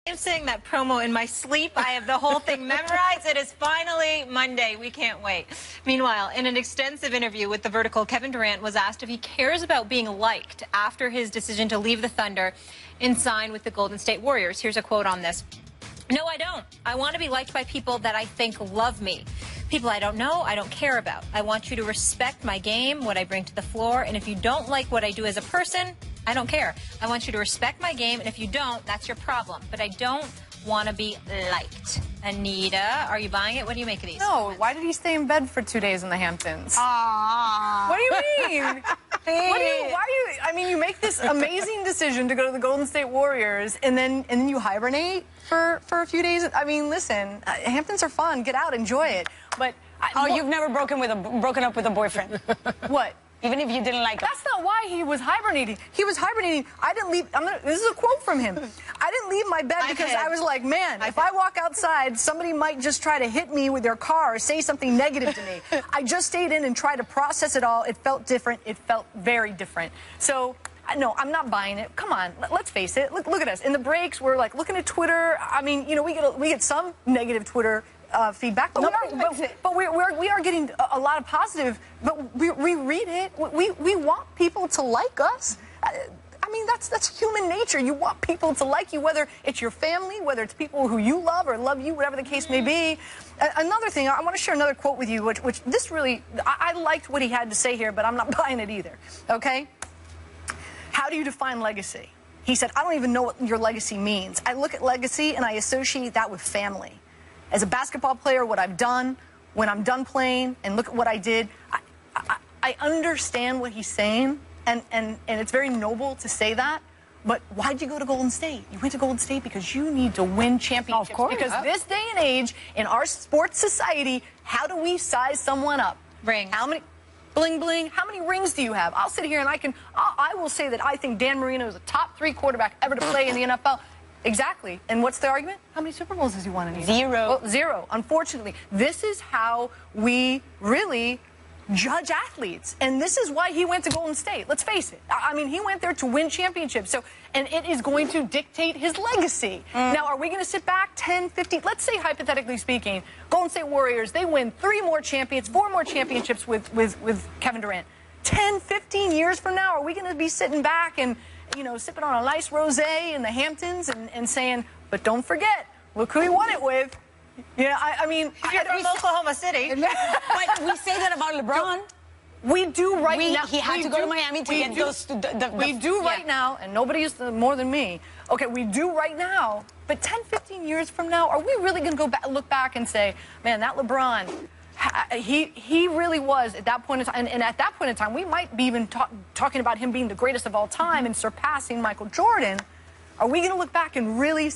I'm saying that promo in my sleep. I have the whole thing memorized. It is finally Monday. We can't wait. Meanwhile, in an extensive interview with The Vertical, Kevin Durant was asked if he cares about being liked after his decision to leave the Thunder and sign with the Golden State Warriors. Here's a quote on this. "No, I don't. I want to be liked by people that I think love me. People I don't know, I don't care about. I want you to respect my game, what I bring to the floor, and if you don't like what I do as a person, I don't care. I want you to respect my game, and if you don't, that's your problem. But I don't want to be liked." Anita, are you buying it? What do you make of these? No, why did he stay in bed for 2 days in the Hamptons? Aww. What do you mean? I mean, you make this amazing decision to go to the Golden State Warriors, and then you hibernate for a few days. I mean, listen, Hamptons are fun. Get out, enjoy it. But you've never broken up with a boyfriend? What? Even if you didn't like him? That's not why he was hibernating. He was hibernating. I didn't leave. This is a quote from him. I didn't leave my bed because I was like, man, if I walk outside, somebody might just try to hit me with their car or say something negative to me. I just stayed in and tried to process it all. It felt different. It felt very different. So, no, I'm not buying it. Come on, let's face it. Look at us. In the breaks, we're like looking at Twitter. I mean, you know, we get some negative Twitter feedback, but we are getting a lot of positive, but we read it. We want people to like us. I mean, that's human nature. You want people to like you, whether it's your family, whether it's people who you love or love you, whatever the case may be. Another thing, I want to share another quote with you, which this really, I liked what he had to say here, but I'm not buying it either, okay? How do you define legacy? He said, I don't even know what your legacy means. I look at legacy and I associate that with family. As a basketball player, what I've done, when I'm done playing, and look at what I did, I understand what he's saying, and it's very noble to say that, but why'd you go to Golden State? You went to Golden State because you need to win championships. Of course. Because this day and age, in our sports society, how do we size someone up? Rings. How many? Bling, bling. How many rings do you have? I'll sit here and I will say that I think Dan Marino is a top 3 quarterback ever to play in the NFL. Exactly. And what's the argument? How many Super Bowls does he want in a year? 0. Well, 0. Unfortunately, this is how we really judge athletes. And this is why he went to Golden State. Let's face it. I mean, he went there to win championships. And it is going to dictate his legacy. Now, are we going to sit back 10, 15? Let's say, hypothetically speaking, Golden State Warriors, they win 4 more championships with Kevin Durant. 10, 15 years from now, are we going to be sitting back and, you know, sipping on a nice rosé in the Hamptons and saying, but don't forget, look who he won it with. Yeah, I mean, if you're from Oklahoma City. But we say that about LeBron. We do right now. He had to go to Miami to get those. We do right now, and nobody is more than me. Okay, we do right now, but 10, 15 years from now, are we really going to go back, look back and say, man, that LeBron, he really was at that point in time, and at that point in time, we might be even talking about him being the greatest of all time and surpassing Michael Jordan. Are we going to look back and really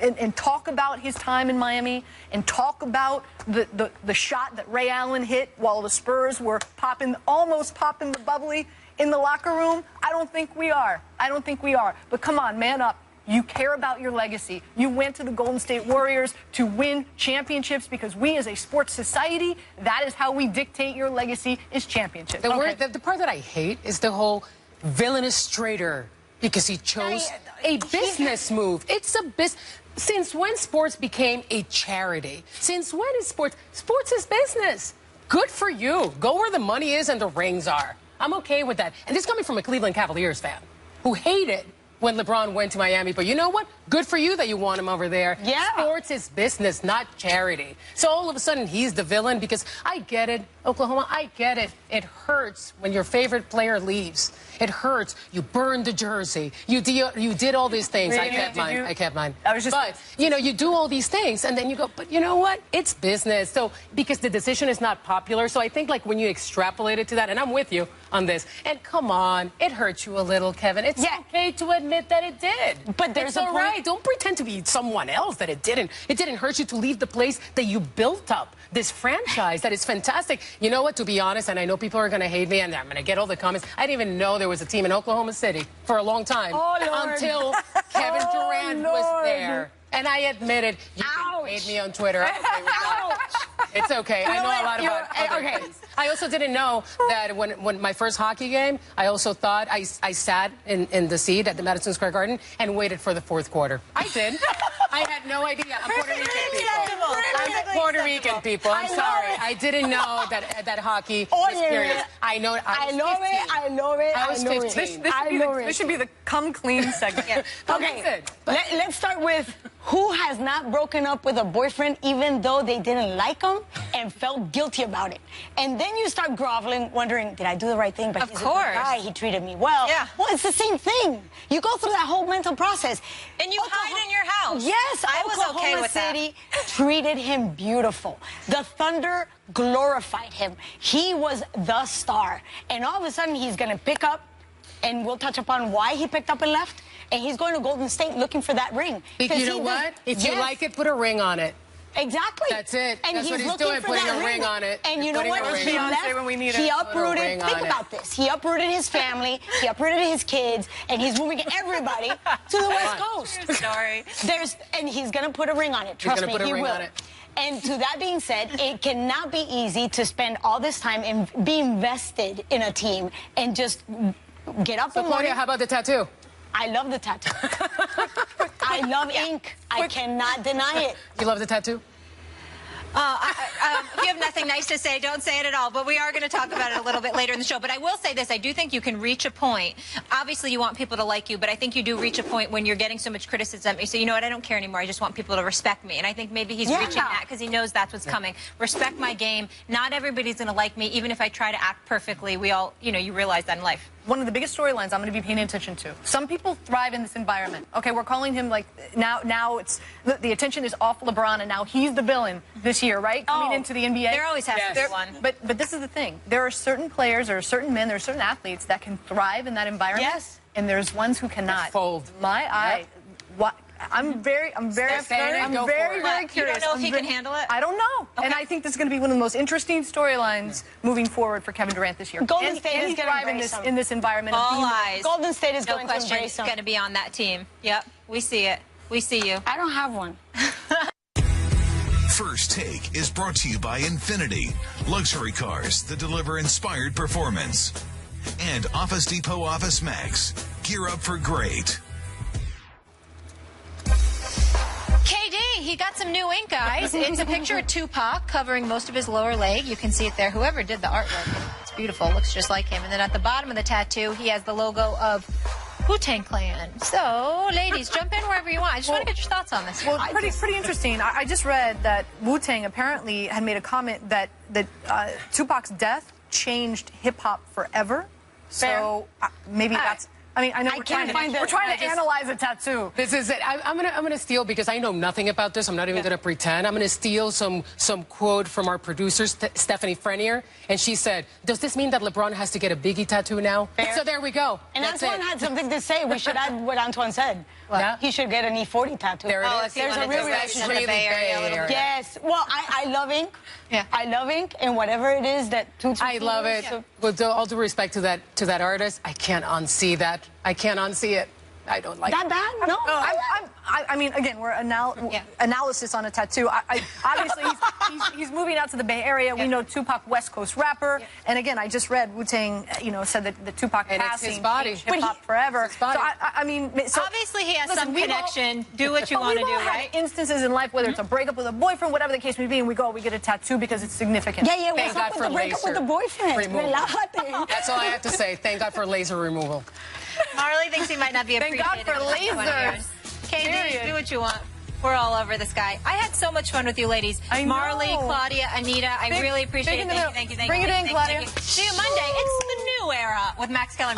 and talk about his time in Miami and talk about the shot that Ray Allen hit while the Spurs were almost popping the bubbly in the locker room? I don't think we are. I don't think we are. But come on, man up. You care about your legacy. You went to the Golden State Warriors to win championships because we as a sports society, that is how we dictate your legacy is championships. The part that I hate is the whole villainous traitor because he chose a business move. It's a business. Since when sports became a charity? Since when is sports? Sports is business. Good for you. Go where the money is and the rings are. I'm okay with that. And this is coming from a Cleveland Cavaliers fan who hated when LeBron went to Miami. But you know what? Good for you that you want him over there. Yeah. Sports is business, not charity. So all of a sudden, he's the villain because I get it, Oklahoma, I get it. It hurts when your favorite player leaves. It hurts. You burned the jersey. You did all these things. Really? I kept mine. But, you know, you do all these things, and then you go, but you know what? It's business. So, because the decision is not popular, so I think, like, when you extrapolate it to that, and I'm with you on this, and come on, it hurts you a little, Kevin. It's okay to admit that it did. But there's it's all right. Don't pretend to be someone else that it didn't. It didn't hurt you to leave the place that you built up, this franchise that is fantastic. You know what? To be honest, and I know people are going to hate me, and I'm going to get all the comments. I didn't even know there was a team in Oklahoma City for a long time until Kevin Durant was there. And I admitted, you can hate me on Twitter. I'm okay with that. It's okay. I know a lot about other things. I also didn't know that when my first hockey game, I also thought I sat in the seat at the Madison Square Garden and waited for the fourth quarter. I did. I had no idea. I'm Puerto Rican, people. I'm Puerto Rican, people. I'm sorry. I didn't know that hockey was serious. I know. I love it. I was 15. This should be the come clean segment. Yeah. Okay, let's start with who has not broken up with a boyfriend even though they didn't like him and felt guilty about it. And then you start groveling, wondering, did I do the right thing? But of he's course. a good guy. He treated me well. Yeah. Well, it's the same thing. You go through that whole mental process. And you hide in your house. Yes, I was Oklahoma okay with City treated him beautiful. The Thunder glorified him. He was the star. And all of a sudden, he's going to pick up, and we'll touch upon why he picked up and left. And he's going to Golden State looking for that ring. You know what? If you like it, put a ring on it. Exactly. That's it. And That's he's what he's looking doing, for putting that a ring on it. And you know what? He left, when we need he it. uprooted. Think about this. He uprooted his family. He uprooted his kids, and he's moving everybody to the West Coast. Sorry. And he's going to put a ring on it. Trust me, he will. And to that being said, it cannot be easy to spend all this time and be invested in a team and just get up in the morning. Claudia, how about the tattoo? I love the tattoo. I love ink. I cannot deny it. You love the tattoo? If you have nothing nice to say, don't say it at all. But we are going to talk about it a little bit later in the show. But I will say this. I do think you can reach a point. Obviously, you want people to like you. But I think you do reach a point when you're getting so much criticism. You say, you know what, I don't care anymore. I just want people to respect me. And I think maybe he's reaching that because he knows that's what's coming. Respect my game. Not everybody's going to like me, even if I try to act perfectly. We all, you realize that in life. One of the biggest storylines I'm going to be paying attention to. Some people thrive in this environment. Okay, we're calling him like now it's the attention is off LeBron, and now he's the villain this year, right? Coming into the NBA. There always has to be one. But this is the thing. There are certain players, there are certain men, there are certain athletes that can thrive in that environment. Yes. And there's ones who cannot. Fold. My eye. What? I'm very curious. You don't know if he can handle it? I don't know. Okay. And I think this is going to be one of the most interesting storylines moving forward for Kevin Durant this year. Golden State is going to embrace him. in this environment. All eyes. Golden State is going to question. embrace him. Going to be on that team. Yep, we see it. We see you. I don't have one. First Take is brought to you by Infinity, luxury cars that deliver inspired performance. And Office Depot Office Max, gear up for great. KD, he got some new ink, guys. It's a picture of Tupac covering most of his lower leg. You can see it there. Whoever did the artwork, it's beautiful. Looks just like him. And then at the bottom of the tattoo, he has the logo of Wu-Tang Clan. So, ladies, jump in wherever you want. I just want to get your thoughts on this. Well, pretty interesting. I just read that Wu-Tang apparently had made a comment that Tupac's death changed hip-hop forever. So maybe that's... I mean, I know we're trying to analyze a tattoo. This is it. I'm gonna steal, because I know nothing about this. I'm not even gonna pretend. I'm gonna steal some quote from our producer, Stephanie Frenier, and she said, "Does this mean that LeBron has to get a Biggie tattoo now?" Fair. So there we go. And Antoine had something to say. We should add what Antoine said. Yeah. He should get an E40 tattoo. There it is. There's a real relationship. The Bay Area a little bit. Yes. Well, I love ink. Yeah. I love ink, and whatever it is that I love it. So. With all due respect to that artist, I can't unsee that. I can't unsee it. I don't like that it. bad? No. I mean, again, we're analysis on a tattoo. Obviously, he's moving out to the Bay Area. We know Tupac, West Coast rapper. Yeah. And again, I just read Wu-Tang, said that the Tupac passing changed hip-hop forever. His body. So, I mean... So, obviously, he has some connection. Do what you want to do, right? Instances in life, whether it's a breakup with a boyfriend, whatever the case may be, and we get a tattoo because it's significant. Yeah, Thank God for breakup with the boyfriend. That's all I have to say. Thank God for laser removal. Marley thinks he might not be appreciated. Thank God for lasers. KD, do what you want. We're all over this guy. I had so much fun with you ladies. Marley, Claudia, Anita, I really appreciate it. Thank you. Bring it in, Claudia. See you Monday. It's the new era with Max Keller.